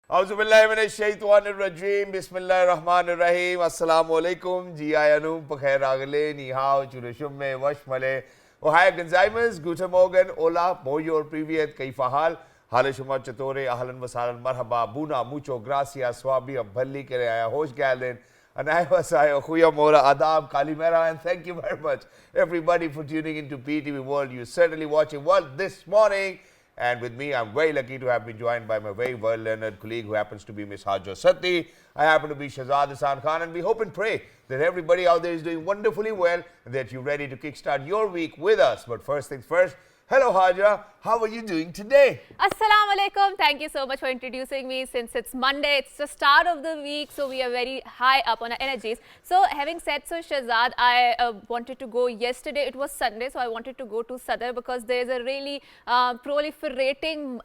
Auzubillahiminash-shaytanir-rajeem. Bismillahir-rahmanir-rahim. Assalamualaikum. Ji ayanum pakhair agale. Ni hao churushumme washmale. Ohaya Gonzaimas. Guten Morgen. Hola. Moyor privyet. Kaifa hal? Hale shumar chatore. Ahlan wasalan. Marhaba. Buna. Mucho. Gracias. Swabi. Abhalli kere aya. Hosh galen. Anaywasayo. Khuya mora. Adab. Kalimera. And thank you very much, everybody, for tuning into PTV World. You're certainly watching World this morning. And with me, I'm very lucky to have been joined by my very well-learned colleague who happens to be Miss Hajra Satti. I happen to be Shahzad Hasan Khan, and we hope and pray that everybody out there is doing wonderfully well and that you're ready to kickstart your week with us. But first things first, hello Hajra, how are you doing today? Assalamu alaikum. Thank you so much for introducing me. Since it's Monday, it's the start of the week, so we are very high up on our energies. So having said so, Shahzad, I wanted to go yesterday. It was Sunday, so I wanted to go to Sadr because there's a really proliferating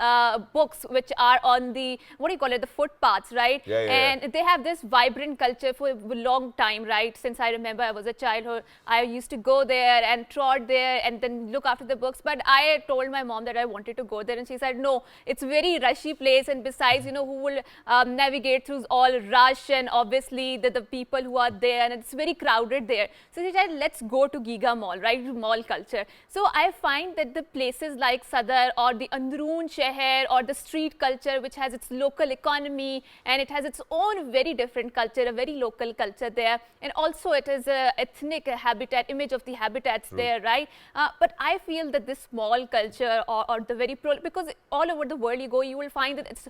books which are on the, what do you call it, the footpaths, right? And they have this vibrant culture for a long time, right? Since I remember I was a child, I used to go there and trot there and then look after the books. But I told my mom that I wanted to go there, and she said, no, it's a very rushy place, and besides, you know, who will navigate through all rush, and obviously the people who are there, and it's very crowded there. So she said, let's go to Giga Mall, right? Mall culture. So I find that the places like Sadr or the Androon Sheher or the street culture, which has its local economy and it has its own very different culture, a very local culture there, and also it is a ethnic habitat, image of the habitats there, right? But I feel that this mall culture or the very because all over the world you go, you will find that it's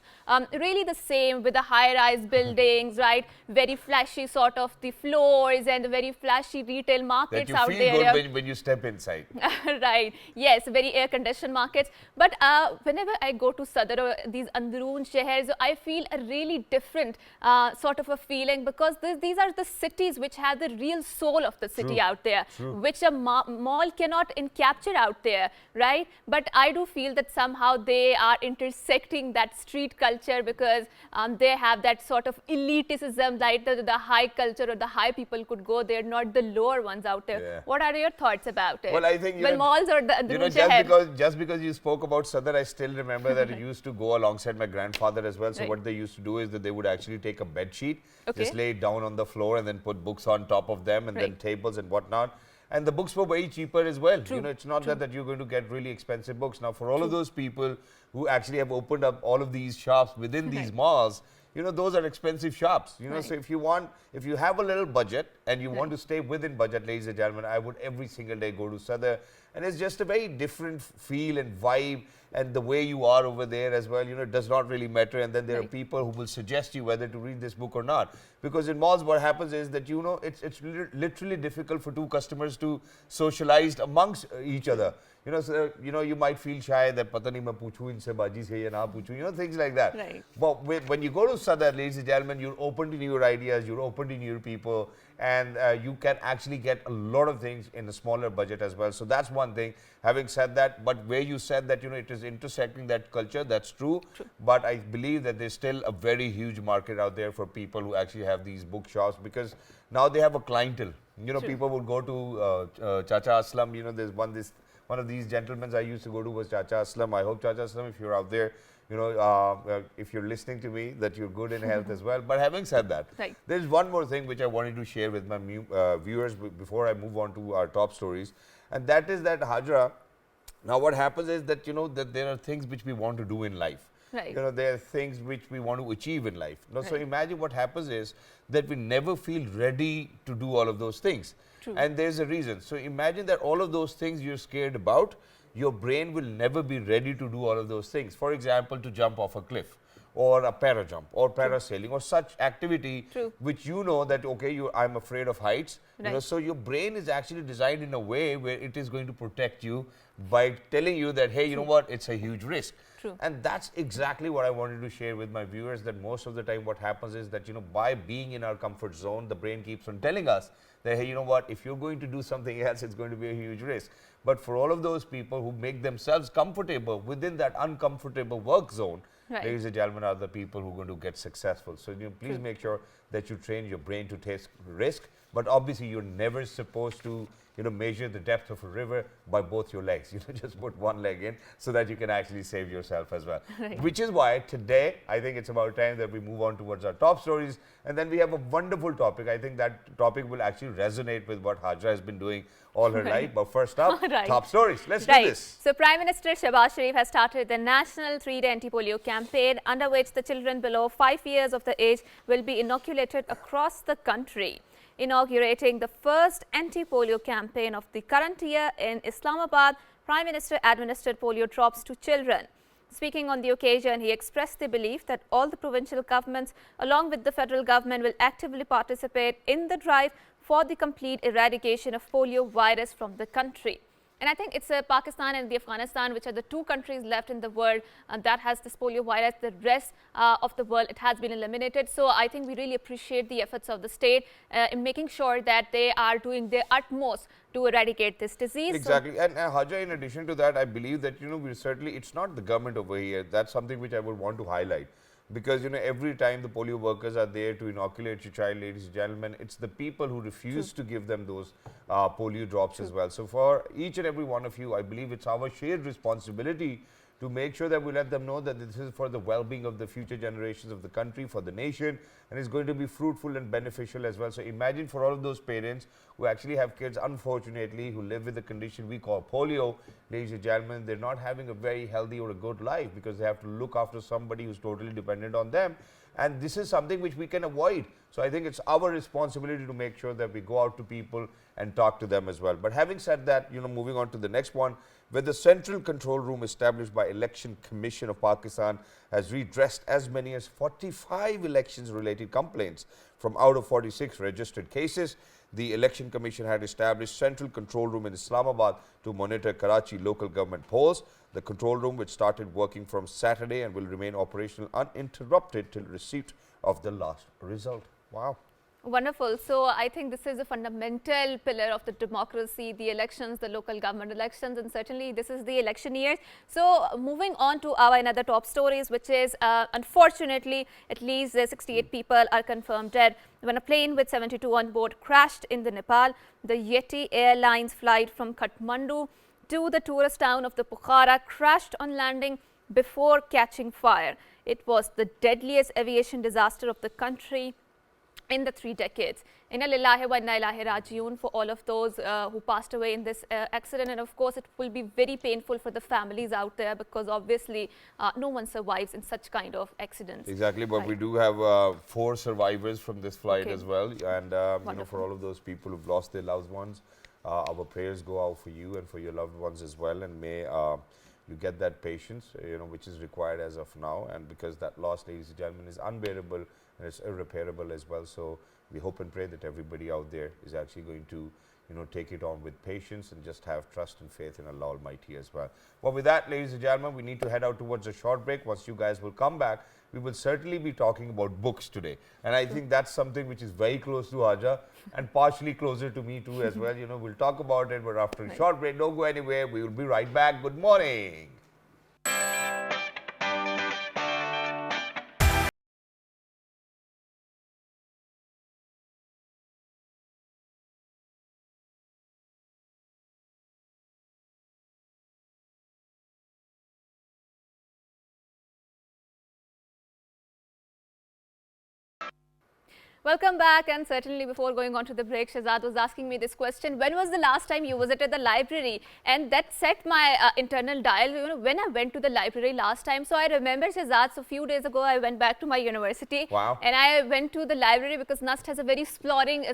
really the same with the high-rise buildings, right? Very flashy sort of the floors and the very flashy retail markets out there. That you feel good when you step inside. Right. Yes, very air-conditioned markets. But whenever I go to Sadr or these Androon Shehers, I feel a really different sort of a feeling, because these are the cities which have the real soul of the city out there, which a mall cannot capture out there, right? But I do feel that somehow they are intersecting that street culture, because they have that sort of elitism, like the high culture or the high people could go there, not the lower ones out there. Yeah. What are your thoughts about it? Well, I think, malls or the just because you spoke about Sadr, I still remember that I used to go alongside my grandfather as well. So what they used to do is that they would actually take a bed sheet, just lay it down on the floor and then put books on top of them, and then tables and whatnot. And the books were way cheaper as well. You know, it's not that you're going to get really expensive books. Now, for all of those people who actually have opened up all of these shops within these malls, you know, those are expensive shops. You know, so if you have a little budget and you want to stay within budget, ladies and gentlemen, I would every single day go to Sadr. And it's just a very different feel and vibe, and the way you are over there as well, you know, it does not really matter. And then there are people who will suggest you whether to read this book or not. Because in malls, what happens is that, you know, it's literally difficult for two customers to socialize amongst each other. You know, so, you know, you might feel shy that pata nahi main puchu inse baji se ya na puchu, you know, things like that. Right. But when you go to Sadr, ladies and gentlemen, you're open to new ideas, you're open to new people, and you can actually get a lot of things in a smaller budget as well. So that's one thing. Having said that, but where you said that, you know, it is intersecting that culture, that's true. But I believe that there's still a very huge market out there for people who actually have these bookshops, because now they have a clientele. You know, people would go to Chacha Aslam. You know, there's one of these gentlemen I used to go to was Chacha Aslam. I hope, Chacha Aslam, if you're out there, you know, if you're listening to me, that you're good in health as well. But having said that, there's one more thing which I wanted to share with my viewers before I move on to our top stories. And that is that, Hajra, now what happens is that, you know, that there are things which we want to do in life. You know, there are things which we want to achieve in life. Now, so imagine what happens is that we never feel ready to do all of those things. And there's a reason. So imagine that all of those things you're scared about, your brain will never be ready to do all of those things. For example, to jump off a cliff, or a para jump, or parasailing, or such activity which you know that, okay, I'm afraid of heights. You know, so your brain is actually designed in a way where it is going to protect you by telling you that, hey, you know what, it's a huge risk. And that's exactly what I wanted to share with my viewers, that most of the time what happens is that, you know, by being in our comfort zone, the brain keeps on telling us that, hey, you know what, if you're going to do something else, it's going to be a huge risk. But for all of those people who make themselves comfortable within that uncomfortable work zone, ladies and gentlemen, are the people who are going to get successful. So, you know, please make sure that you train your brain to take risk. But obviously, you're never supposed to, measure the depth of a river by both your legs. Just put one leg in so that you can actually save yourself as well. Right. Which is why today, I think it's about time that we move on towards our top stories. And then we have a wonderful topic. I think that topic will actually resonate with what Hajra has been doing all her life. But first up, Right. top stories. Let's do Right. this. So Prime Minister Shehbaz Sharif has started the national 3-day anti-polio campaign, under which the children below 5 years of the age will be inoculated across the country. Inaugurating the first anti-polio campaign of the current year in Islamabad, Prime Minister administered polio drops to children. Speaking on the occasion, he expressed the belief that all the provincial governments, along with the federal government, will actively participate in the drive for the complete eradication of polio virus from the country. And I think it's Pakistan and the Afghanistan, which are the two countries left in the world that has this polio virus. The rest of the world, it has been eliminated. So I think we really appreciate the efforts of the state in making sure that they are doing their utmost to eradicate this disease. Exactly. And Haja, in addition to that, I believe that, we certainly, it's not the government over here. That's something which I would want to highlight. Because, every time the polio workers are there to inoculate your child, ladies and gentlemen, it's the people who refuse to give them those polio drops as well. So for each and every one of you, I believe it's our shared responsibility to make sure that we let them know that this is for the well-being of the future generations of the country, for the nation, and it's going to be fruitful and beneficial as well. So imagine for all of those parents who actually have kids, unfortunately, who live with the condition we call polio, ladies and gentlemen, they're not having a very healthy or a good life because they have to look after somebody who's totally dependent on them. And this is something which we can avoid. So I think it's our responsibility to make sure that we go out to people and talk to them as well. But having said that, moving on to the next one, where the central control room established by Election Commission of Pakistan has redressed as many as 45 elections-related complaints from out of 46 registered cases. The Election Commission had established central control room in Islamabad to monitor Karachi local government polls. The control room, which started working from Saturday and will remain operational uninterrupted till receipt of the last result. Wow. Wonderful. So I think this is a fundamental pillar of the democracy, the elections, the local government elections, and certainly this is the election year. So moving on to our another top stories, which is unfortunately at least 68 people are confirmed dead when a plane with 72 on board crashed in the Nepal. The Yeti Airlines flight from Kathmandu to the tourist town of the Pokhara crashed on landing before catching fire. It was the deadliest aviation disaster of the country in the 3 decades. Inna lillahi wa inna ilaihi rajiun for all of those who passed away in this accident, and of course it will be very painful for the families out there because obviously no one survives in such kind of accidents. Exactly, but Right. we do have 4 survivors from this flight Okay. as well, and for Wonderful. all of those people who've lost their loved ones, our prayers go out for you and for your loved ones as well, and may you get that patience, which is required as of now, and because that loss, ladies and gentlemen, is unbearable and it's irreparable as well. So we hope and pray that everybody out there is actually going to, take it on with patience and just have trust and faith in Allah Almighty as well. Well, with that, ladies and gentlemen, we need to head out towards a short break. Once you guys will come back, we will certainly be talking about books today. And I think that's something which is very close to Haja and partially closer to me too as well. We'll talk about it, but after a short break, don't go anywhere. We will be right back. Good morning. Welcome back, and certainly before going on to the break, Shehzad was asking me this question: when was the last time you visited the library? And that set my internal dial, when I went to the library last time. So I remember, Shehzad, so a few days ago I went back to my university. Wow. And I went to the library because NUST has a very exploring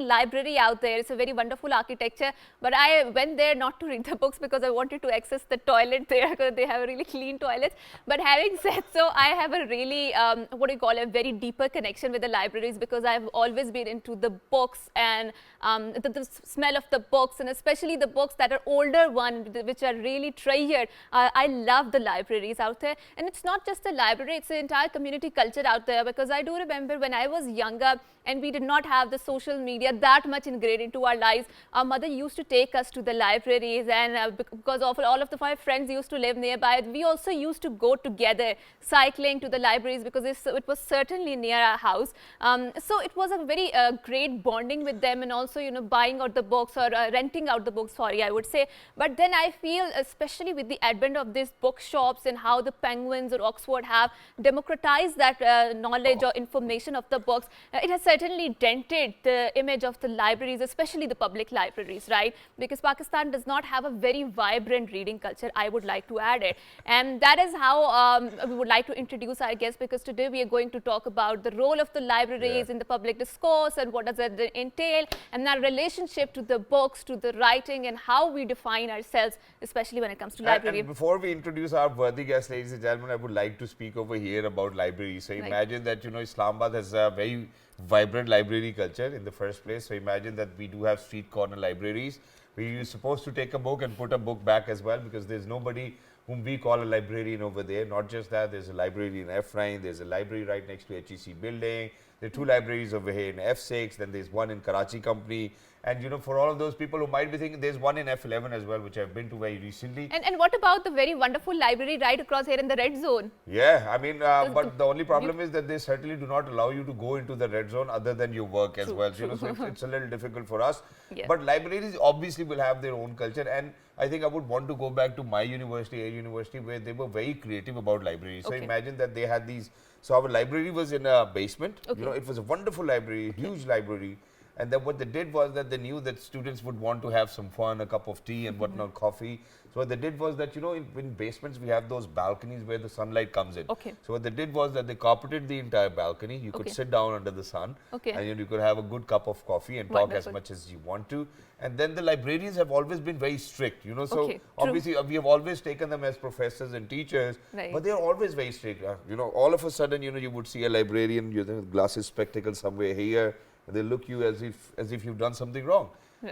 library out there. It's a very wonderful architecture. But I went there not to read the books because I wanted to access the toilet there because they have a really clean toilets. But having said so, I have a really, a very deeper connection with the libraries because I've always been into the books and the smell of the books, and especially the books that are older ones, which are really treasured. I love the libraries out there, and it's not just the library, it's the entire community culture out there, because I do remember when I was younger and we did not have the social media that much ingrained into our lives, our mother used to take us to the libraries, and because of all of my friends used to live nearby, we also used to go together cycling to the libraries because it was certainly near our house. So it was a very great bonding with them, and also, you know, buying out the books or renting out the books, sorry, I would say. But then I feel, especially with the advent of these bookshops and how the Penguins or Oxford have democratized that knowledge or information of the books, it has certainly dented the image of the libraries, especially the public libraries, right? Because Pakistan does not have a very vibrant reading culture, I would like to add it. And that is how we would like to introduce our guest, because today we are going to talk about the role of the libraries in the public discourse and what does it entail, and our relationship to the books, to the writing, and how we define ourselves, especially when it comes to library. And before we introduce our worthy guest, ladies and gentlemen, I would like to speak over here about libraries. So imagine that, you know, Islamabad has a very vibrant library culture in the first place. So imagine that we do have street corner libraries where you're supposed to take a book and put a book back as well, because there's nobody whom we call a librarian over there. Not just that, there's a library in F9, there's a library right next to HEC building, there are 2 libraries over here in F6, then there's one in Karachi Company. And you know, for all of those people who might be thinking, there's one in F11 as well, which I've been to very recently. And what about the very wonderful library right across here in the red zone? Yeah, I mean, but the only problem is that they certainly do not allow you to go into the red zone other than your work as well. You know, so it's a little difficult for us. Yeah. But libraries obviously will have their own culture, and I think I would want to go back to my university, A University, where they were very creative about libraries. So imagine that they had these. So our library was in a basement. You know, it was a wonderful library, huge library. And then what they did was that they knew that students would want to have some fun, a cup of tea and whatnot, coffee. So what they did was that, you know, in basements we have those balconies where the sunlight comes in. So what they did was that they carpeted the entire balcony. You could sit down under the sun and you could have a good cup of coffee and talk as much as you want to. And then the librarians have always been very strict, you know, so obviously we have always taken them as professors and teachers, but they are always very strict. You know, all of a sudden, you know, you would see a librarian, you know, glasses, spectacles somewhere here. They look you as if you've done something wrong.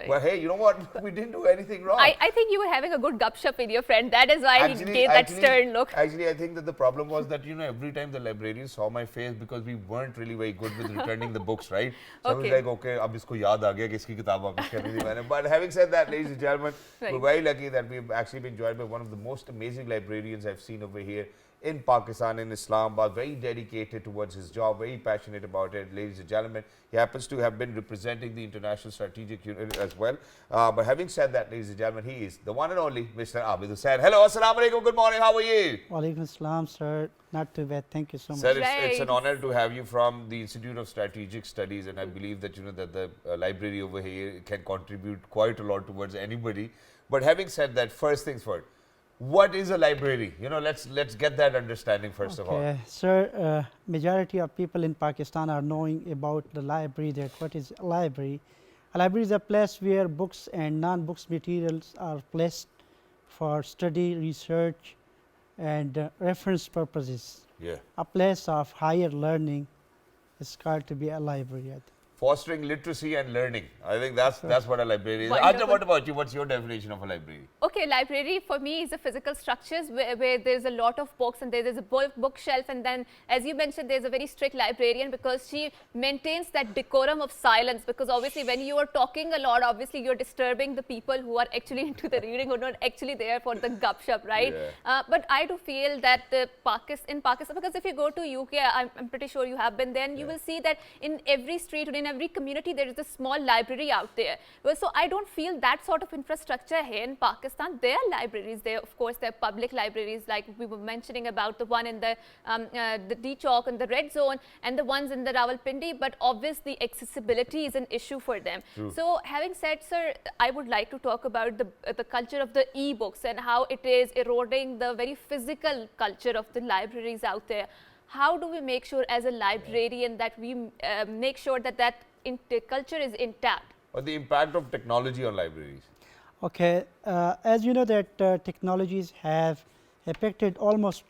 But hey, you know what? We didn't do anything wrong. I think you were having a good gupshup with your friend. That is why he gave that stern look. Actually, I think that the problem was that, you know, every time the librarian saw my face, because we weren't really very good with returning the books, right? So I was like, okay, ab isko yaad aa gaya ki iski kitab वापस करनी थी मैंने. But having said that, ladies and gentlemen, we're very lucky that we've actually been joined by one of the most amazing librarians I've seen over here in Pakistan, in Islamabad, very dedicated towards his job, very passionate about it. Ladies and gentlemen, he happens to have been representing the International Strategic Unit as well. But having said that, ladies and gentlemen, he is the one and only Mr. Abid Hussain. Hello, assalamu alaikum, good morning, how are you? Walaikum assalam, sir. Not too bad, thank you so much. Sir, it's an honor to have you from the Institute of Strategic Studies, and I believe that, you know, that the library over here can contribute quite a lot towards anybody. But having said that, first things first, what is a library? You know, let's get that understanding first of all. Sir, majority of people in Pakistan are knowing about the library, that what is a library. A library is a place where books and non-books materials are placed for study, research and reference purposes. Yeah. A place of higher learning is called to be a library, I think. Fostering literacy and learning. I think that's what a library is. Wonderful. Ajna, what about you? What's your definition of a library? Okay, library for me is a physical structures where there's a lot of books, and there's a bookshelf, and then, as you mentioned, there's a very strict librarian because she maintains that decorum of silence, because obviously when you are talking a lot, obviously you're disturbing the people who are actually into the reading, who are not actually there for the gupshup, right? Yeah. But I do feel that in Pakistan, because if you go to UK, I'm pretty sure you have been there, and you will see that in every street or in every community there is a small library out there. Well, so I don't feel that sort of infrastructure here in Pakistan. There are libraries there, of course, there are public libraries, like we were mentioning about the one in the D Chowk and the red zone, and the ones in the Rawalpindi, but obviously accessibility is an issue for them. True. So having said, sir, I would like to talk about the culture of the e-books and how it is eroding the very physical culture of the libraries out there. How do we make sure as a librarian that we make sure that culture is intact? Or the impact of technology on libraries? Okay, as you know that technologies have affected almost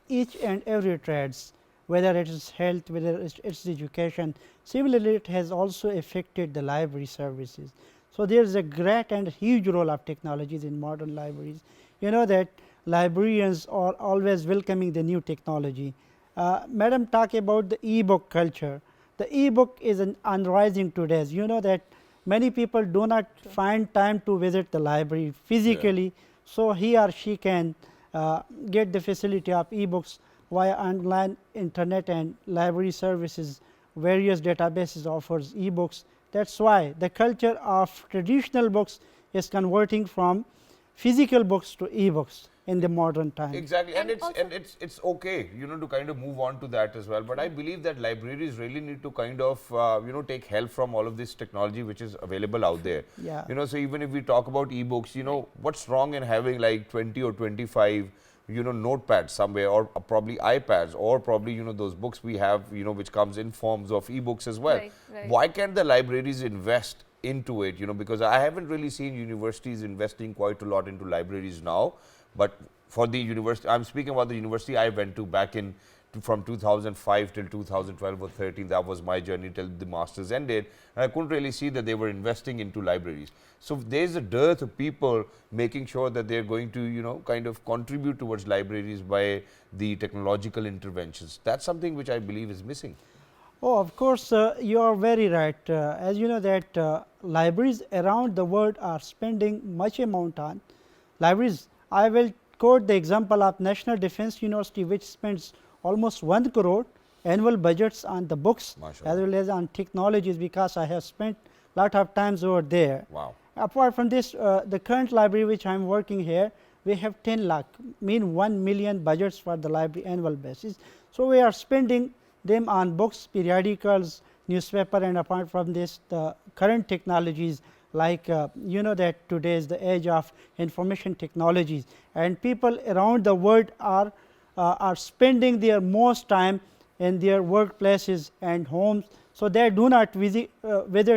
each and every trades, whether it is health, whether it's education. Similarly, it has also affected the library services. So there is a great and huge role of technologies in modern libraries. You know that librarians are always welcoming the new technology. Madam, talk about the e-book culture. The e-book is on rising today. You know that many people do not find time to visit the library physically, so he or she can get the facility of e-books via online internet and library services various databases offers e-books. That's why the culture of traditional books is converting from physical books to e-books in the modern time. Exactly, and And it's okay, you know, to kind of move on to that as well. But I believe that libraries really need to kind of you know, take help from all of this technology which is available out there. Yeah. You know, so even if we talk about ebooks, you know, what's wrong in having like 20 or 25, you know, notepads somewhere, or probably iPads, or probably, you know, those books we have, you know, which comes in forms of ebooks as well. Right, right. Why can't the libraries invest into it? You know, because I haven't really seen universities investing quite a lot into libraries now. But for the university, I'm speaking about the university I went to back in from 2005 till 2012 or 13. That was my journey till the masters ended, and I couldn't really see that they were investing into libraries. So there's a dearth of people making sure that they're going to, you know, kind of contribute towards libraries by the technological interventions. That's something which I believe is missing. Oh, of course, you are very right. As you know that libraries around the world are spending much amount on libraries. I will quote the example of National Defense University, which spends almost 1 crore annual budgets on the books Mashallah. as well as on technologies, because I have spent lot of times over there. Wow. Apart from this, the current library which I am working here, we have 10 lakh, mean 1 million budgets for the library annual basis. So we are spending them on books, periodicals, newspaper, and apart from this, the current technologies like you know that today is the age of information technologies, and people around the world are spending their most time in their workplaces and homes. So they do not visit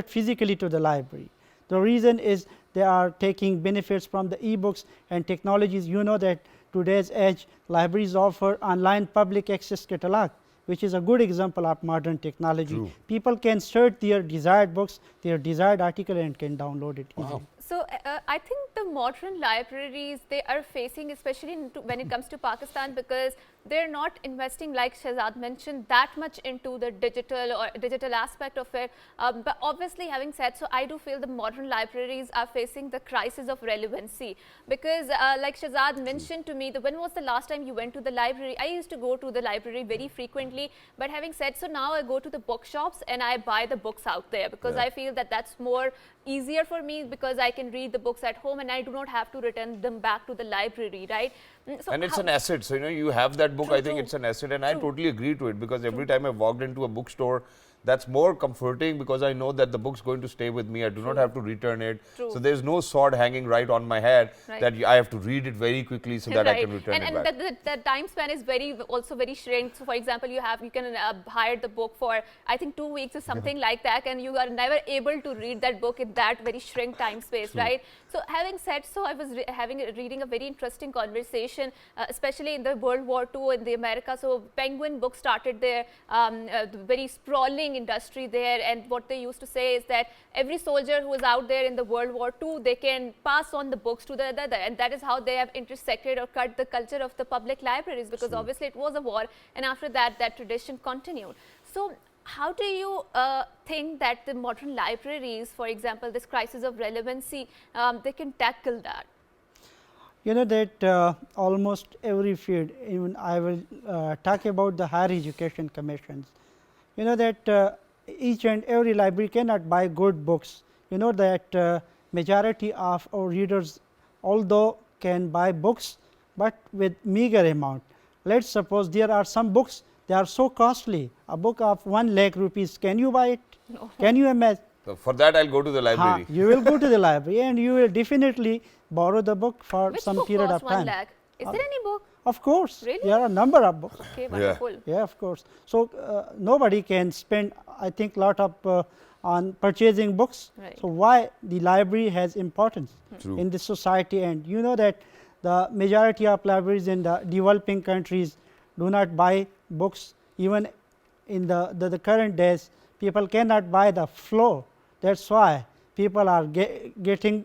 physically to the library. The reason is they are taking benefits from the e-books and technologies. You know that today's age libraries offer online public access catalog, which is a good example of modern technology. True. People can search their desired books, their desired article, and can download it easily. So I think the modern libraries, they are facing, especially when it comes to Pakistan, because they're not investing, like Shahzad mentioned, that much into the digital aspect of it. But obviously, having said so, I do feel the modern libraries are facing the crisis of relevancy, because like Shahzad mentioned to me, when was the last time you went to the library? I used to go to the library very frequently, but having said so, now I go to the bookshops and I buy the books out there, because I feel that that's more easier for me, because I can read the books at home and I do not have to return them back to the library, right? So and it's an asset. So, you know, you have that book, True, I think true. it's an asset, and I totally agree to it, because every time I walked into a bookstore, that's more comforting, because I know that the book's going to stay with me. I do not have to return it. True. So there's no sword hanging right on my head Right. that I have to read it very quickly so that I can return it back. And the time span is also very shrink. So for example, you can hire the book for, I think, 2 weeks or something like that, and you are never able to read that book in that very shrink time space, right? So having said so, I was reading a very interesting conversation, especially in the World War II in the America. So Penguin Books started their very sprawling industry there, and what they used to say is that every soldier who is out there in the World War II, they can pass on the books to the other, and that is how they have intersected or cut the culture of the public libraries, because obviously it was a war, and after that, that tradition continued. So how do you think that the modern libraries, for example, this crisis of relevancy, they can tackle that? You know that almost every field, even I will talk about the higher education commissions. You know that each and every library cannot buy good books. You know that majority of our readers, although can buy books, but with meager amount. Let's suppose there are some books, they are so costly. A book of 1 lakh rupees, can you buy it? No. Can you imagine? So for that, I'll go to the library. You will go to the library and you will definitely borrow the book for Which some book period costs of time. 1 lakh? Is there any book? Of course, Really? there are a number of books. Okay, wonderful. Yeah, of course. So nobody can spend, I think, lot of on purchasing books. Right. So why the library has importance True. in the society? And you know that the majority of libraries in the developing countries do not buy books. Even in the current days, people cannot buy the floor. That's why people are getting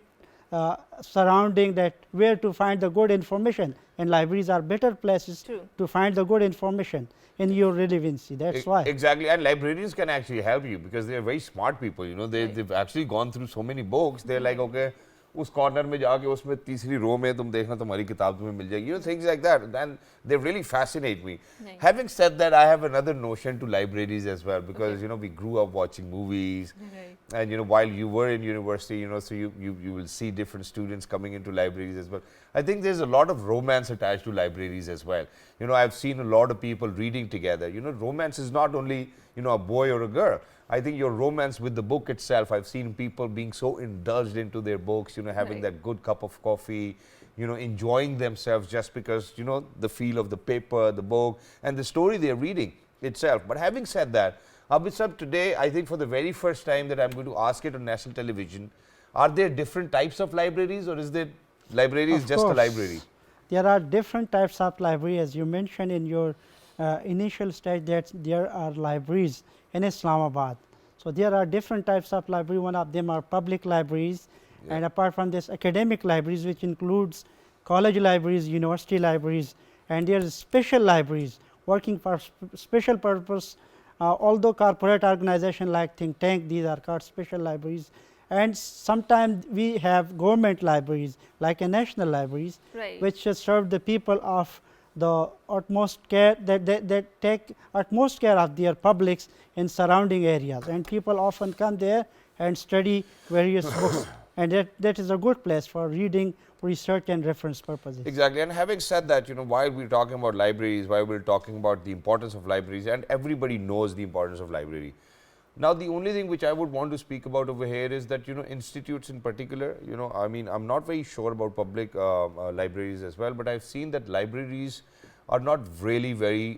surrounding that where to find the good information, and libraries are better places True. to find the good information in your relevancy. That's why. Exactly, and librarians can actually help you, because they are very smart people. You know, they've actually gone through so many books. They're like, okay, उस corner में जाके उसमें तीसरी रो में तुम देखना तुम्हारी किताब तुम्हें मिल जाएगी, things like that, and they really fascinate me. Nice. Having said that, I have another notion to libraries as well, because we grew up watching movies, Right. and while you were in university, so you will see different students coming into libraries as well. I think there's a lot of romance attached to libraries as well. I've seen a lot of people reading together. Romance is not only a boy or a girl. I think your romance with the book itself, I've seen people being so indulged into their books, having Right. that good cup of coffee, enjoying themselves just because, the feel of the paper, the book, and the story they're reading itself. But having said that, Abid sir, today, I think for the very first time that I'm going to ask it on national television, are there different types of libraries, or is there library is Of just a course, library? There are different types of library, as you mentioned in your initial stage, that there are libraries in Islamabad. So there are different types of library. One of them are public libraries, Yeah. and apart from this, academic libraries, which includes college libraries, university libraries, and there is special libraries working for special purpose. Although corporate organization like think tank, these are called special libraries. And sometimes we have government libraries like a national libraries, Right. which serve the people of the utmost care, that take utmost care of their publics in surrounding areas, and people often come there and study various books, and that is a good place for reading, research and reference purposes. Exactly. And having said that, while we're talking about libraries, while we're talking about the importance of libraries, and everybody knows the importance of library. Now, the only thing which I would want to speak about over here is that, institutes in particular, I mean, I'm not very sure about public libraries as well, but I've seen that libraries are not really very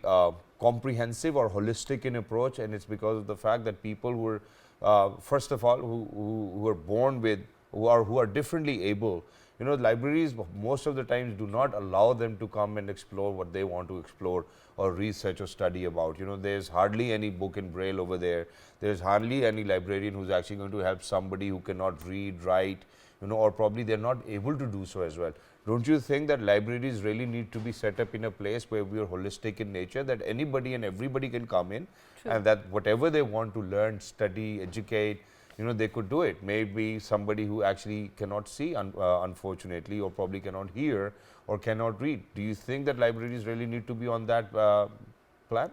comprehensive or holistic in approach, and it's because of the fact that people who are, first of all, who are born with, who are differently able, libraries most of the times do not allow them to come and explore what they want to explore or research or study about. There's hardly any book in Braille over there. There's hardly any librarian who's actually going to help somebody who cannot read, write, or probably they're not able to do so as well. Don't you think that libraries really need to be set up in a place where we are holistic in nature, that anybody and everybody can come in, and that whatever they want to learn, study, educate, they could do it. Maybe somebody who actually cannot see, unfortunately, or probably cannot hear or cannot read. Do you think that libraries really need to be on that plan?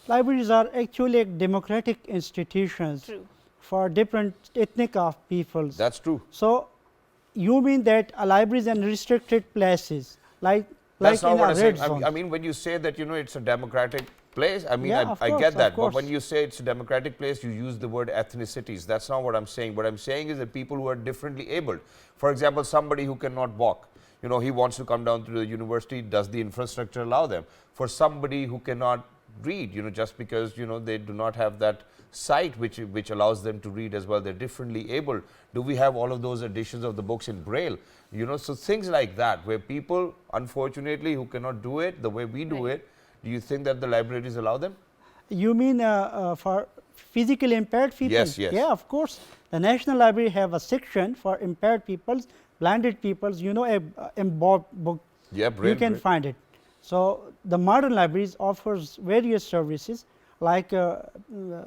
Libraries are actually democratic institutions True. for different ethnic of peoples. That's true. So, you mean that a library is in restricted places, like That's not in what a I red said. zone? I mean, when you say that, it's a democratic place, I mean, Yeah, of I course, get of that. But when course. you say it's a democratic place, you use the word ethnicities. That's not what I'm saying. What I'm saying is that people who are differently abled, for example, somebody who cannot walk, he wants to come down to the university, does the infrastructure allow them? For somebody who cannot read, just because, they do not have that sight which allows them to read as well, they're differently able. Do we have all of those editions of the books in Braille? So things like that, where people, unfortunately, who cannot do it the way we do Right. it, do you think that the libraries allow them? You mean for physically impaired people? Yes, yes. Yeah, of course. The National Library have a section for impaired peoples, blinded peoples, a embossed book. Yeah, Braille. You can Braille. find it. So, the modern libraries offers various services like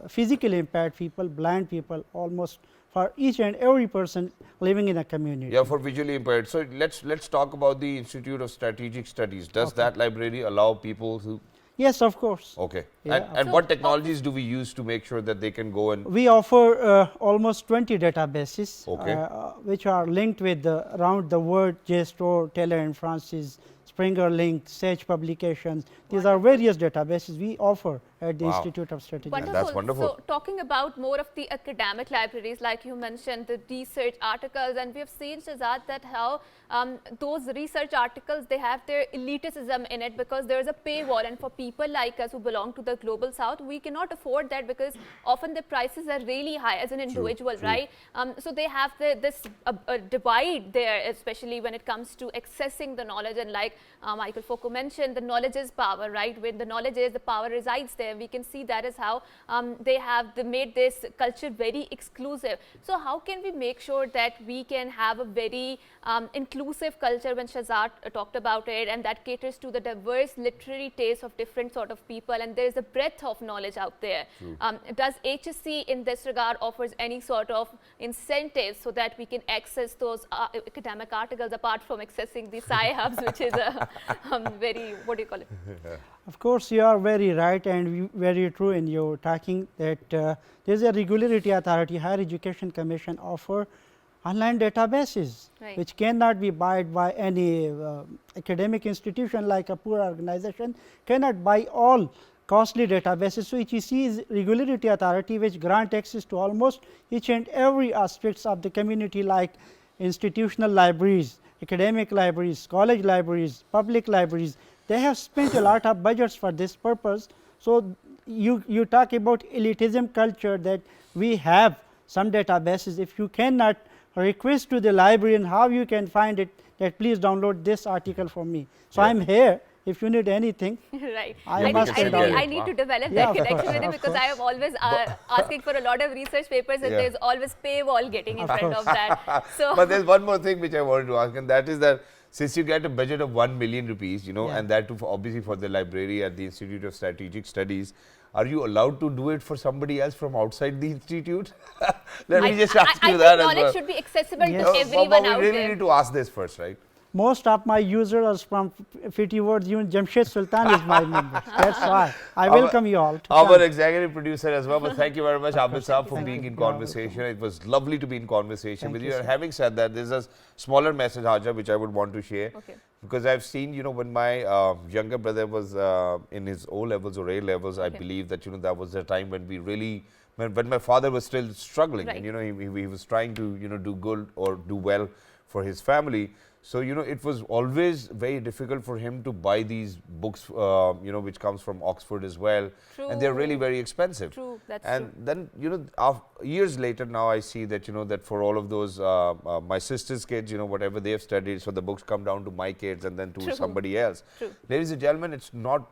physically impaired people, blind people, almost for each and every person living in a community. Yeah, for visually impaired. So let's talk about the Institute of Strategic Studies. Does that library allow people who? Yes, of course. Okay. Yeah, And So, what technologies do we use to make sure that they can go and? We offer almost 20 databases, Okay. which are linked with around the world, JSTOR, Taylor and Francis, Springer Link, Sage Publications. These are various databases we offer at the Wow. Institute of Strategic. Wonderful. That's wonderful. So, talking about more of the academic libraries, like you mentioned, the research articles, and we have seen, Shahzad, that how those research articles, they have their elitism in it, because there is a paywall, and for people like us who belong to the global south, we cannot afford that, because often the prices are really high as an individual, true. right? So they have this divide there, especially when it comes to accessing the knowledge, and like Michael Foucault mentioned, the knowledge is power, right? When the knowledge is, the power resides there. We can see that is how they made this culture very exclusive. So how can we make sure that we can have a very inclusive inclusive culture when Shahzad talked about it, and that caters to the diverse literary tastes of different sort of people, and there is a breadth of knowledge out there. Does HSC in this regard offers any sort of incentives so that we can access those academic articles apart from accessing the sci-hubs, which is a very, what do you call it? Of course, you are very right and very true in your talking that there is a regulatory authority, Higher Education Commission offer online databases, Right. which cannot be bought by any academic institution, like a poor organization cannot buy all costly databases. So, HEC is regulatory authority which grant access to almost each and every aspects of the community, like institutional libraries, academic libraries, college libraries, public libraries. They have spent a lot of budgets for this purpose. So, you talk about elitism culture, that we have some databases. If you cannot request to the librarian how you can find it, that please download this article for me. So, I am here if you need anything. Right. I must think say I need to develop Yeah, that of connection course, with him, of because I am always asking for a lot of research papers, and Yeah. there's always paywall getting in front of that. So, But there's one more thing which I wanted to ask, and that is that since you get a budget of 1 million rupees, you know, Yeah. and that too obviously for the library at the Institute of Strategic Studies, are you allowed to do it for somebody else from outside the institute? Let me just ask I you think that as knowledge well. should be accessible Yes. to But everyone we out really there. need to ask this first, right? Most of my users from FITI words, even Jamshed Sultan is my member. That's why I welcome you all. to Our come. executive producer as well, but thank you very much, Abid Saab, for Thank being you. in You're conversation. It was lovely to be in conversation Thank with you, you. And sir. having said that, there's a smaller message, Haja, which I would want to share. Okay. Because I've seen, you know, when my younger brother was in his O levels or A levels, I Okay. believe that, you know, that was the time when we really, when my father was still struggling, Right. and, you know, he was trying to, you know, do good or do well for his family. So, you know, it was always very difficult for him to buy these books, you know, which comes from Oxford as well. And they're really True. very expensive. True, that's And true. then, you know, years later now I see that, you know, that for all of those, my sister's kids, you know, whatever they've studied, so the books come down to my kids and then to True. somebody else. True. Ladies and gentlemen, it's not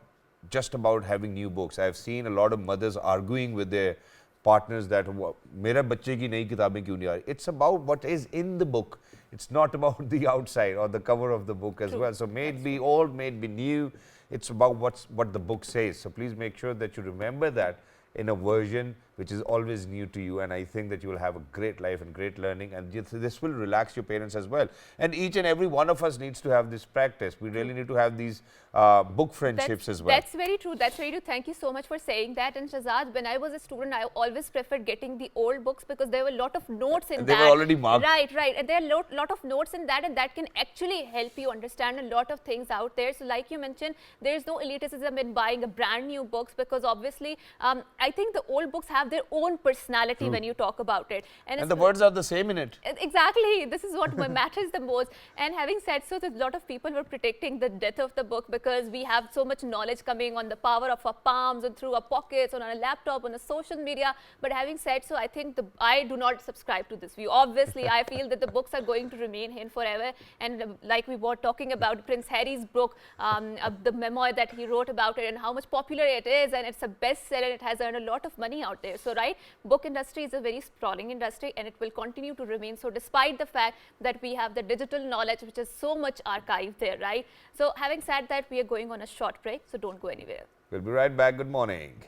just about having new books. I've seen a lot of mothers arguing with their partners that मेरा बच्चे की नई किताबें क्यों नहीं आ रही? It's about what is in the book. It's not about the outside or the cover of the book as True. well. So may it be old, may it be new. It's about what the book says. So please make sure that you remember that in a version which is always new to you, and I think that you will have a great life and great learning, and this will relax your parents as well. And each and every one of us needs to have this practice. We really need to have these book friendships as well. That's very true. That's very true. Thank you so much for saying that. And Shahzad, when I was a student, I always preferred getting the old books because there were a lot of notes in And that. they were already marked. Right, right. And there are lot of notes in that, and that can actually help you understand a lot of things out there. So, like you mentioned, there is no elitism in buying a brand new books, because obviously, I think the old books have their own personality when you talk about it. And the words are the same in it. Exactly. This is what matters the most. And having said so, a lot of people were predicting the death of the book because we have so much knowledge coming on the power of our palms and through our pockets, on our laptop, on a social media. But having said so, I think I do not subscribe to this view. Obviously, I feel that the books are going to remain in forever. And like we were talking about Prince Harry's book, the memoir that he wrote about it and how much popular it is, and it's a bestseller. It has earned a lot of money out there. So, right, book industry is a very sprawling industry, and it will continue to remain so, despite the fact that we have the digital knowledge, which is so much archived there, right? So, having said that, we are going on a short break, so don't go anywhere. We'll be right back. Good morning.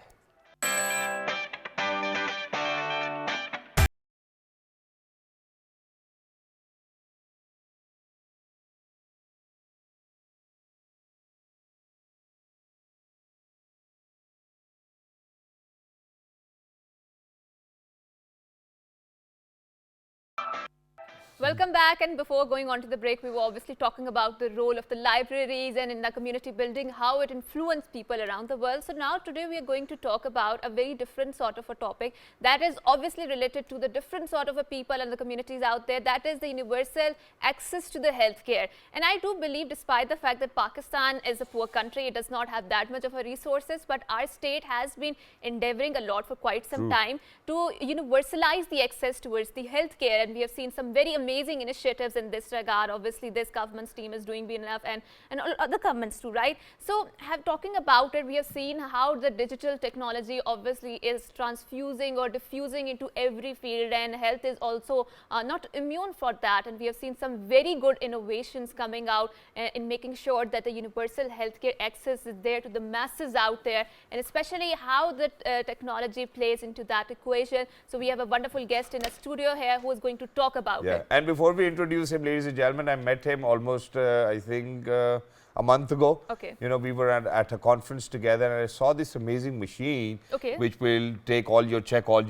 Welcome back, and before going on to the break, we were obviously talking about the role of the libraries and in the community building, how it influenced people around the world. So now today we are going to talk about a very different sort of a topic that is obviously related to the different sort of a people and the communities out there, that is the universal access to the healthcare. And I do believe, despite the fact that Pakistan is a poor country, it does not have that much of a resources, but our state has been endeavoring a lot for quite some time to universalize the access towards the healthcare, and we have seen some very amazing initiatives in this regard. Obviously, this government's team is doing enough, and all other governments too, right? So, talking about it, we have seen how the digital technology obviously is transfusing or diffusing into every field, and health is also not immune for that. And we have seen some very good innovations coming out in making sure that the universal healthcare access is there to the masses out there, and especially how the technology plays into that equation. So we have a wonderful guest in a studio here who is going to talk about it. And before we introduce him, ladies and gentlemen, I met him almost, I think, a month ago. Okay. You know, we were at a conference together, and I saw this amazing machine, Okay. which will check all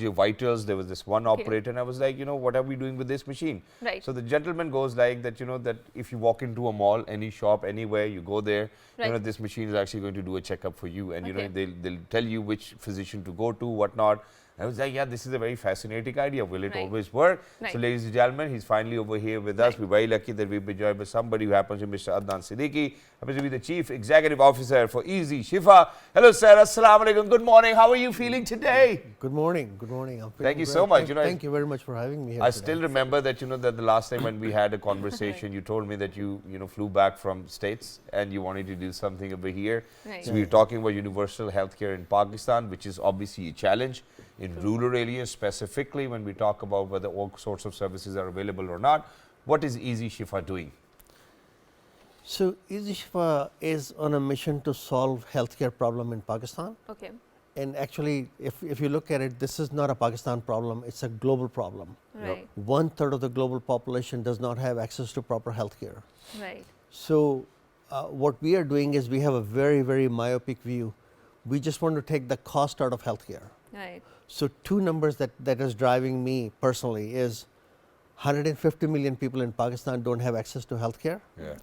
your vitals. There was this one operator, and I was like, you know, what are we doing with this machine? Right. So the gentleman goes like that, you know, that if you walk into a mall, any shop, anywhere, you go there, Right. you know, this machine is actually going to do a checkup for you, and you know, Okay. they'll tell you which physician to go to, whatnot. I was like, yeah, this is a very fascinating idea. Will it Right. always work? Right. So, ladies and gentlemen, he's finally over here with us. Right. We're very lucky that we've been joined by somebody who happens to be Mr. Adnan Siddiqui, happens to be the Chief Executive Officer for Easy Shifa. Hello, sir. Assalamu alaikum. Good morning. How are you feeling today? Good morning. Good morning. I'm Thank you feeling so great. much. You know, Thank you very much for having me here. I today. still remember that, you know, that the last time when we had a conversation, you told me that you flew back from States and you wanted to do something over here. Right. So we were talking about universal healthcare in Pakistan, which is obviously a challenge in rural areas, specifically when we talk about whether all sorts of services are available or not. What is Easy Shifa doing? So, Easy Shifa is on a mission to solve healthcare problem in Pakistan. Okay. And actually, if you look at it, this is not a Pakistan problem, it's a global problem. Right. 1/3 of the global population does not have access to proper healthcare. Right. So, what we are doing is we have a very, very myopic view. We just want to take the cost out of healthcare. Right. So, two numbers that is driving me personally is 150 million people in Pakistan don't have access to healthcare. Yeah.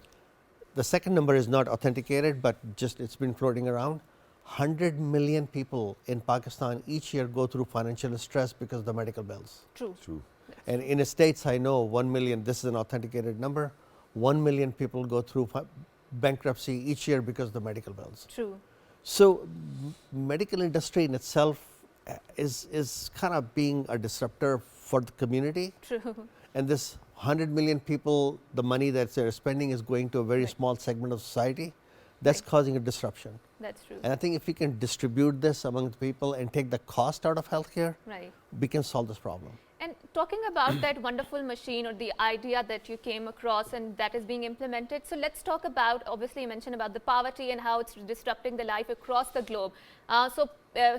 The second number is not authenticated, but just it's been floating around. 100 million people in Pakistan each year go through financial stress because of the medical bills. True. True. And in the States, I know 1 million, this is an authenticated number, 1 million people go through bankruptcy each year because of the medical bills. True. So, medical industry in itself is kind of being a disruptor for the community. True. And this 100 million people, the money that they're spending is going to a very Right. small segment of society. That's Right. causing a disruption. That's true. And I think if we can distribute this among the people and take the cost out of healthcare, Right. we can solve this problem. And talking about that wonderful machine or the idea that you came across and that is being implemented, so let's talk about, obviously you mentioned about the poverty and how it's disrupting the life across the globe.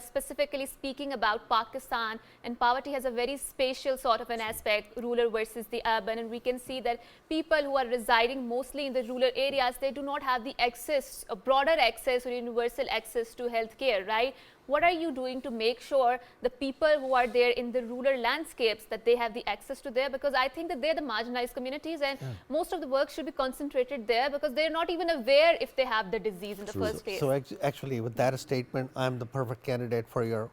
Specifically speaking about Pakistan, and poverty has a very spatial sort of an aspect, rural versus the urban, and we can see that people who are residing mostly in the rural areas, they do not have the access, a broader access or universal access to healthcare, right? What are you doing to make sure the people who are there in the rural landscapes that they have the access to there? Because I think that they're the marginalized communities, and most of the work should be concentrated there because they're not even aware if they have the disease in the first place. So actually, with that statement, I'm the perfect candidate for your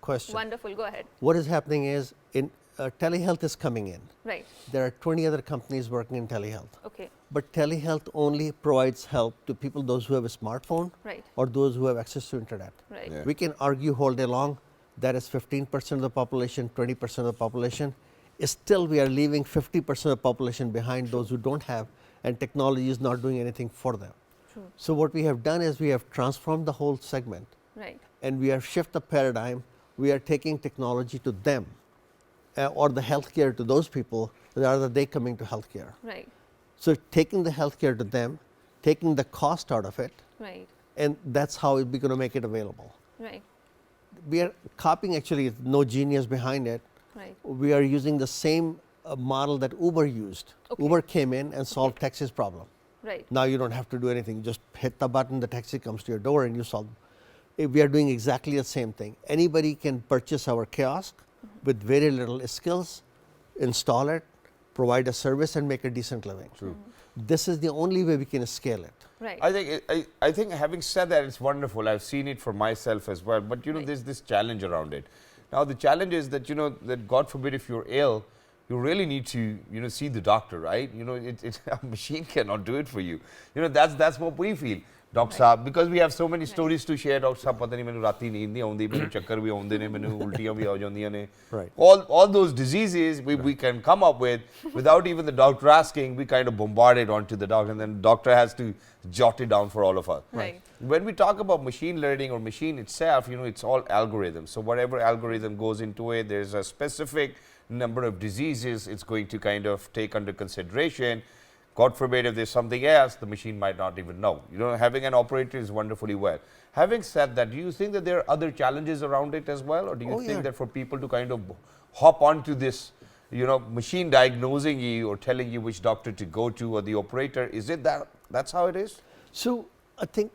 question. Wonderful, go ahead. What is happening is in telehealth is coming in. Right. There are 20 other companies working in telehealth. Okay. But telehealth only provides help to people, those who have a smartphone Right. or those who have access to internet. Right. Yeah. We can argue whole day long that is 15% of the population, 20% of the population. Still, we are leaving 50% of the population behind, those who don't have, and technology is not doing anything for them. True. So what we have done is we have transformed the whole segment, Right. and we have shifted the paradigm. We are taking technology to them, or the healthcare to those people rather than they coming to healthcare. Right. So taking the healthcare to them, taking the cost out of it, Right. and that's how we're going to make it available. Right. We are copying, actually, no genius behind it. Right. We are using the same model that Uber used. Okay. Uber came in and solved taxi's problem. Right. Now you don't have to do anything. You just hit the button, the taxi comes to your door, and you solve. We are doing exactly the same thing. Anybody can purchase our kiosk with very little skills, install it, provide a service, and make a decent living. True. This is the only way we can scale it. Right. I think having said that, it's wonderful. I've seen it for myself as well. But you know, Right. there's this challenge around it. Now the challenge is that, you know, that God forbid if you're ill, you really need to, see the doctor, right? A machine cannot do it for you. That's what we feel. Doctor Saab, because we have so many stories to share. Doctor Saab, pata nahi mainu raati neend nahi aaundi, mainu chakkar bhi aunde ne, mainu ultiyan bhi aa jandiyan ne. Right. All those diseases we can come up with without even the doctor asking. We kind of bombard it onto the doctor, and then the doctor has to jot it down for all of us. Right. When we talk about machine learning or machine itself, it's all algorithms. So whatever algorithm goes into it, there's a specific number of diseases it's going to kind of take under consideration. God forbid if there's something else, the machine might not even know. Having an operator is wonderfully well. Having said that, do you think that there are other challenges around it as well? Or do you think that for people to kind of hop onto this, machine diagnosing you or telling you which doctor to go to or the operator, is it that's how it is? So I think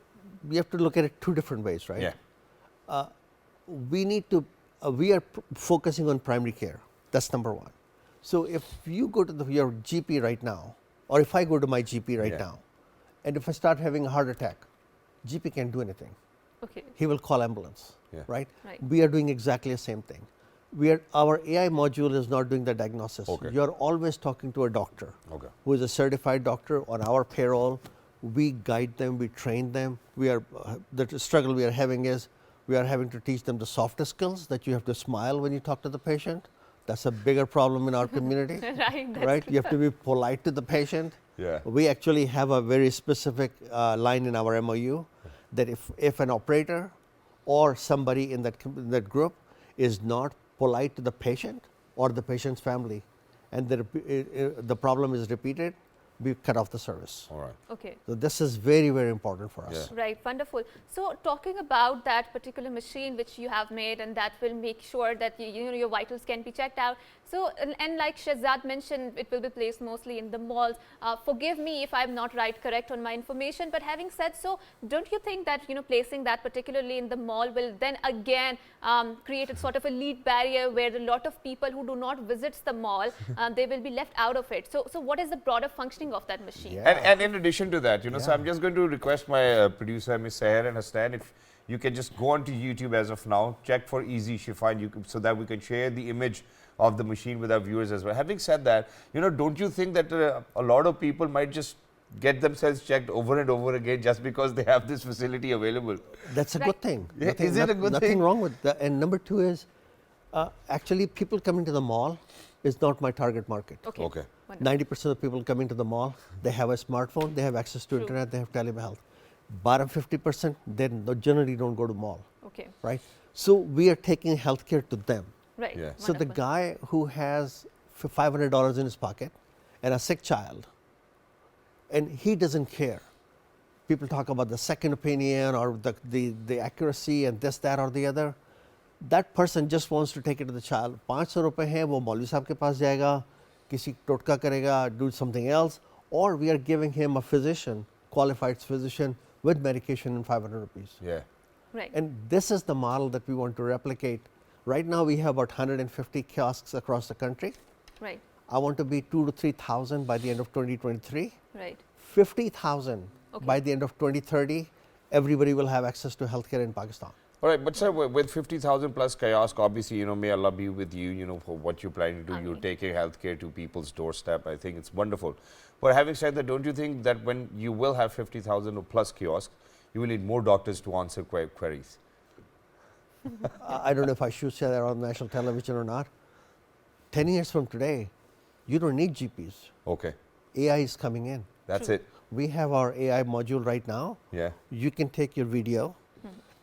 we have to look at it two different ways, right? Yeah. We need to, we are focusing on primary care. That's number one. So if you go to your GP right now, or if I go to my GP right now, and if I start having a heart attack, GP can't do anything. Okay. He will call ambulance, right? Right. We are doing exactly the same thing. Our AI module is not doing the diagnosis. Okay. You're always talking to a doctor who is a certified doctor on our payroll. We guide them, we train them. The struggle we are having is we are having to teach them the softer skills, that you have to smile when you talk to the patient. That's a bigger problem in our community. Right. You have to be polite to the patient. Yeah. We actually have a very specific line in our MOU that if an operator or somebody in that group is not polite to the patient or the patient's family, and the problem is repeated, we cut off the service. All right. Okay. So this is very, very important for us. Right, wonderful. So talking about that particular machine which you have made, and that will make sure that your vitals can be checked out. So and like Shehzad mentioned, it will be placed mostly in the malls. Forgive me if I'm not correct on my information, but having said so, don't you think that placing that particularly in the mall will then again create a sort of a lead barrier where a lot of people who do not visit the mall, they will be left out of it. So what is the broader functioning of that machine? And in addition to that, so I'm just going to request my producer, Ms. Seher and Hasnan, if you can just go onto YouTube as of now, check for Easy Shifa, so that we can share the image of the machine with our viewers as well. Having said that, don't you think that a lot of people might just get themselves checked over and over again just because they have this facility available? That's a good thing. Yeah, is it a good thing? Nothing wrong with that. And number two is, actually people coming to the mall is not my target market. Okay. 90% of people coming to the mall, they have a smartphone, they have access to internet, they have telehealth. Bottom 50%, they generally don't go to mall. Okay. Right? So we are taking healthcare to them. Right. Yeah. So the guy who has $500 in his pocket and a sick child, and he doesn't care. People talk about the second opinion or the accuracy and this, that, or the other. That person just wants to take it to the child. 500 रुपए हैं, वो मौलवी साहब के पास जाएगा, किसी टोटका करेगा, do something else, or we are giving him a physician, qualified physician with medication in 500 rupees. Yeah. Right. And this is the model that we want to replicate. Right now we have about 150 kiosks across the country. Right. I want to be 2,000 to 3,000 by the end of 2023. Right. 50,000 by the end of 2030. Everybody will have access to healthcare in Pakistan. All right, but sir, with 50,000 plus kiosk, obviously, may Allah be with you, for what you're planning to do. You're taking healthcare to people's doorstep. I think it's wonderful. But having said that, don't you think that when you will have 50,000 or plus kiosks, you will need more doctors to answer queries? I don't know if I should say that on national television or not. 10 years from today, you don't need GPs. Okay. AI is coming in. That's it. We have our AI module right now. Yeah. You can take your video,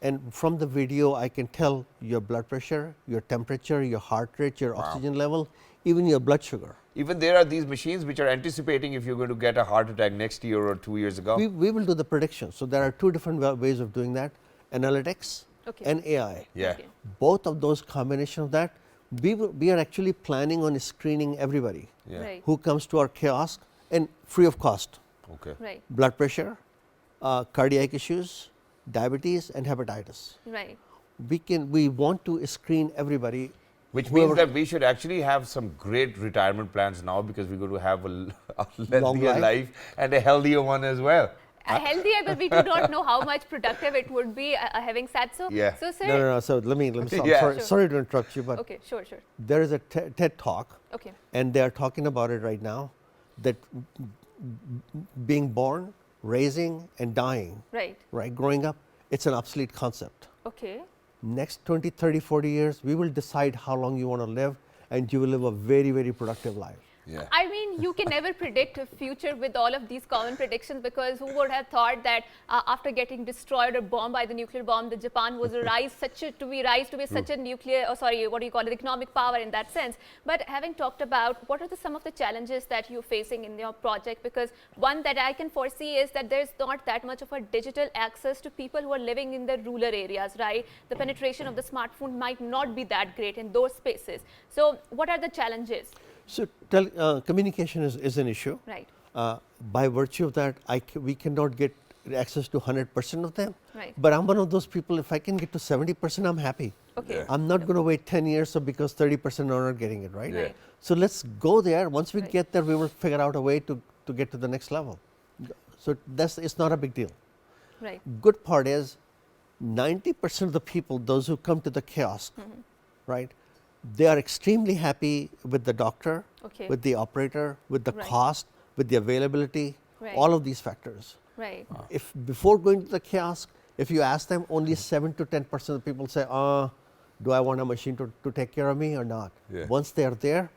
and from the video, I can tell your blood pressure, your temperature, your heart rate, your oxygen level, even your blood sugar. Even there are these machines which are anticipating if you're going to get a heart attack next year or 2 years ago. We will do the prediction. So there are two different ways of doing that: analytics and AI. Yeah. Okay. Both of those combination of that, we are actually planning on screening everybody Yeah. Right. who comes to our kiosk, and free of cost. Okay. Right. Blood pressure, cardiac issues, diabetes, and hepatitis. Right. We want to screen everybody. Which means that we should actually have some great retirement plans now, because we're going to have a lengthier life. life and a healthier one as well. Healthier, but we do not know how much productive it would be. Having said so, Yeah. so sir, No. So let me stop. Yeah. Sorry, Sure. sorry to interrupt you, but okay, sure. there is a TED talk, Okay, and they are talking about it right now, that being born, raising, and dying, right. growing up, it's an obsolete concept. Okay. Next 20, 30, 40 years, we will decide how long you want to live, and you will live a very, very productive life. Yeah. I mean, you can never predict a future with all of these common predictions, because who would have thought that after getting destroyed or bombed by the nuclear bomb, that Japan was rise to be such a nuclear, what do you call it, economic power in that sense. But having talked about what are some of the challenges that you're facing in your project, because one that I can foresee is that there's not that much of a digital access to people who are living in the rural areas, right? The penetration of the smartphone might not be that great in those spaces. So what are the challenges? So communication is an issue. Right. By virtue of that, we cannot get access to 100% of them. Right. But I'm one of those people, if I can get to 70%, I'm happy. Okay. Yeah. I'm not going to wait 10 years because 30% are not getting it, right? Yeah. Right. So let's go there. Once we Right. get there, we will figure out a way to get to the next level. So it's not a big deal. Right. Good part is 90% of the people, those who come to the kiosk, right, they are extremely happy with the doctor, Okay. with the operator, with the Right. cost, with the availability, Right. all of these factors. Right. If before going to the kiosk, if you ask them, only 7 to 10% of people say, do I want a machine to take care of me or not? Yeah. Once they are there,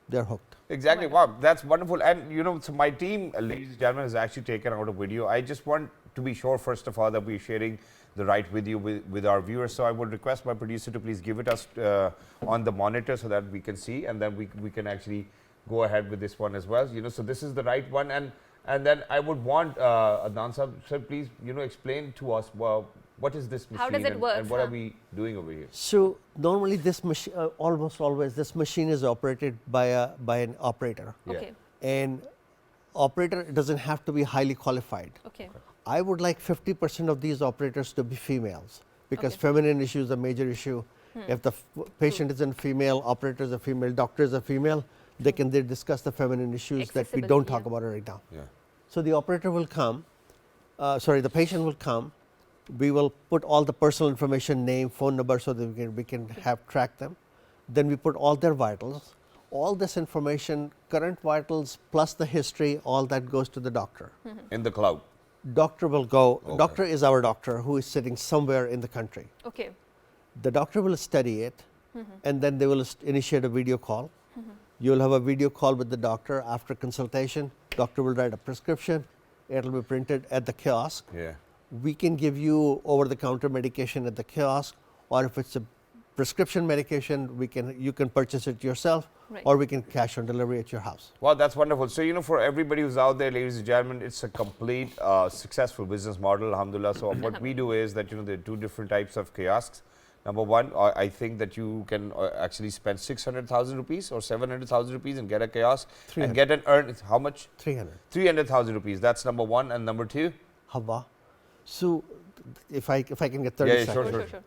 they're hooked. Exactly. Wow, that's wonderful. And you know, so my team, ladies and gentlemen, has actually taken out a video. I just want to be sure, first of all, that we're sharing the right video with our viewers. So I would request my producer to please give it us on the monitor so that we can see, and then we can actually go ahead with this one as well. You know, so this is the right one, and then I would want Adnan sir, please, you know, explain to us what is this machine, How does it work, and what are huh? we doing over here? So normally this machine, almost always, this machine is operated by an operator. Yeah. Okay. And operator doesn't have to be highly qualified. Okay. I would like 50% of these operators to be females, because Okay. feminine issue is a major issue. If the patient is a female, operator is a female, doctor is a female, they can discuss the feminine issues that we don't Accessibility, talk yeah. about right now. Yeah. So the operator will come, the patient will come, we will put all the personal information, name, phone number, so that we can have track them. Then we put all their vitals. All this information, current vitals plus the history, all that goes to the doctor. In the cloud. Doctor will go, Okay. doctor is our doctor who is sitting somewhere in the country. Okay. The doctor will study it, and then they will initiate a video call. You will have a video call with the doctor after consultation. Doctor will write a prescription. It will be printed at the kiosk. Yeah. We can give you over-the-counter medication at the kiosk, or if it's a prescription medication, you can purchase it yourself, Right. or we can cash on delivery at your house. Wow, that's wonderful. So, you know, for everybody who's out there, ladies and gentlemen, it's a complete successful business model, alhamdulillah. So, what we do is that, you know, there are two different types of kiosks. Number one, I think that you can actually spend 600,000 rupees or 700,000 rupees and get a kiosk and get an earn. How much? 300. 300,000 rupees. That's number one. And number two? Hawa. So, if I can get 30 Yeah, yeah, seconds. sure. Sure.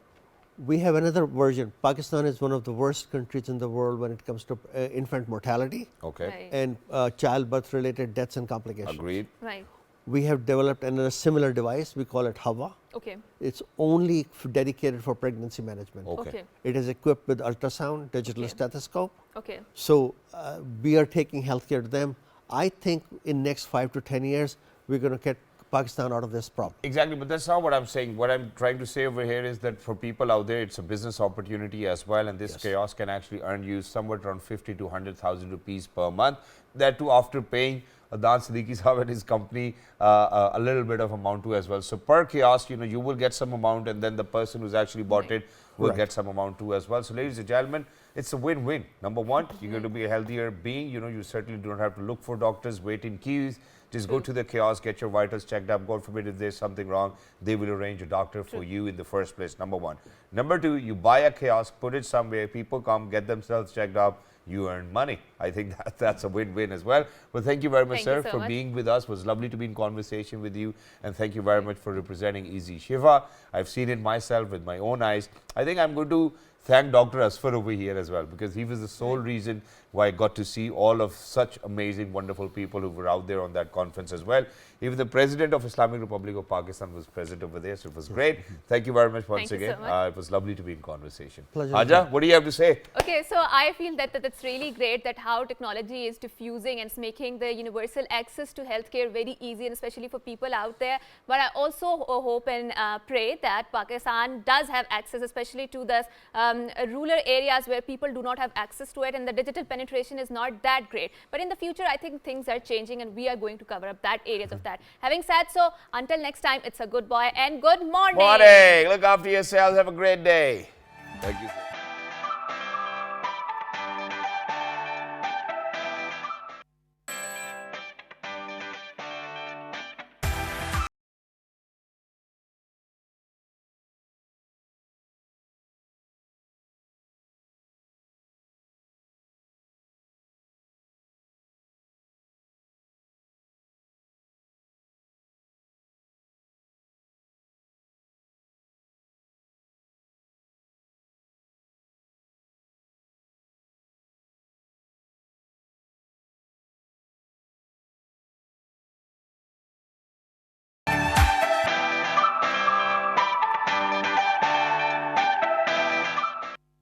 We have another version. Pakistan is one of the worst countries in the world when it comes to infant mortality Okay. Right. and childbirth related deaths and complications. Agreed. Right. We have developed a similar device. We call it Hawa. Okay. It's only dedicated for pregnancy management. Okay. Okay. It is equipped with ultrasound, digital Okay. stethoscope. Okay. So we are taking healthcare to them. I think in next 5 to 10 years, we're going to get Pakistan out of this problem. Exactly, but that's not what I'm saying. What I'm trying to say over here is that for people out there, it's a business opportunity as well, and this Yes. kiosk can actually earn you somewhere around 50 to 100,000 rupees per month. That too after paying Adnan Siddiqui Sahab and his company a little bit of amount too as well. So per kiosk, you know, you will get some amount, and then the person who's actually bought Right. it will Right. get some amount too as well. So ladies and gentlemen, it's a win-win. Number one, you're going to be a healthier being. You know, you certainly don't have to look for doctors, wait in queues. Just go to the kiosk, get your vitals checked up. God forbid if there's something wrong, they will arrange a doctor for you in the first place. Number one. Number two, you buy a kiosk, put it somewhere, people come, get themselves checked up, you earn money. I think that's a win-win as well. Well, thank you very much, Thank you sir, so for much. being with us. It was lovely to be in conversation with you. And thank you very much for representing Easy Shiva. I've seen it myself with my own eyes. I think I'm going to thank Dr. Asfar over here as well, because he was the sole reason why I got to see all of such amazing, wonderful people who were out there on that conference as well. Even the President of Islamic Republic of Pakistan was present over there, so it was great. Thank you very much once Thank you again. so much. It was lovely to be in conversation. Pleasure. Aja, what do you have to say? Okay, so I feel that it's really great that how technology is diffusing and it's making the universal access to healthcare very easy, and especially for people out there. But I also hope and pray that Pakistan does have access, especially to the rural areas where people do not have access to it, and the digital penetration is not that great. But in the future, I think things are changing, and we are going to cover up that areas of that. Having said so, until next time, it's a good boy and good morning. Morning. Look after yourselves. Have a great day. Thank you.